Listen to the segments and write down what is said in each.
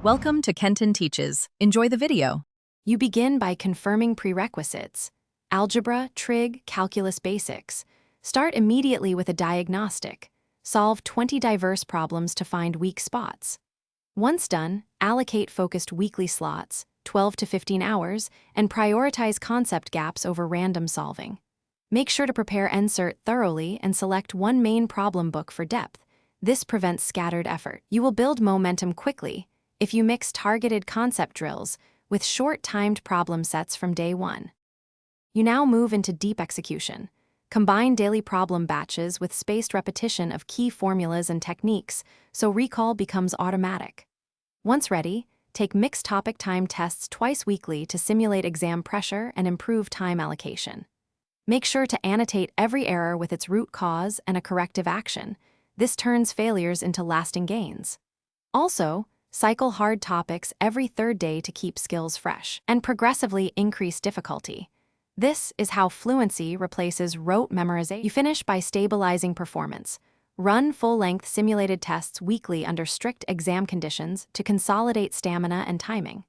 Welcome to Kenton Teaches. Enjoy the video. You begin by confirming prerequisites: algebra, trig, calculus basics. Start immediately with a diagnostic. Solve 20 diverse problems to find weak spots. Once done, allocate focused weekly slots, 12 to 15 hours, and prioritize concept gaps over random solving. Make sure to prepare NCERT thoroughly and select one main problem book for depth. This prevents scattered effort. You will build momentum quickly if you mix targeted concept drills with short timed problem sets from day one. You now move into deep execution. Combine daily problem batches with spaced repetition of key formulas and techniques so recall becomes automatic. Once ready, take mixed topic time tests twice weekly to simulate exam pressure and improve time allocation. Make sure to annotate every error with its root cause and a corrective action. This turns failures into lasting gains. Also, cycle hard topics every third day to keep skills fresh and progressively increase difficulty. This is how fluency replaces rote memorization. You finish by stabilizing performance. Run full-length simulated tests weekly under strict exam conditions to consolidate stamina and timing.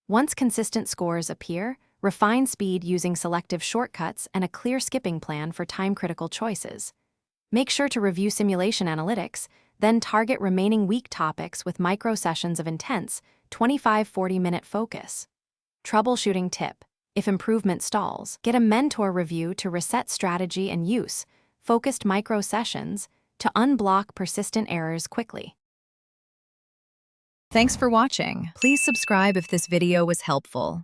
Once consistent scores appear, refine speed using selective shortcuts and a clear skipping plan for time-critical choices. Make sure to review simulation analytics, then target remaining weak topics with micro-sessions of intense, 25-40-minute focus. Troubleshooting tip: if improvement stalls, get a mentor review to reset strategy and use focused micro-sessions to unblock persistent errors quickly. Thanks for watching. Please subscribe if this video was helpful.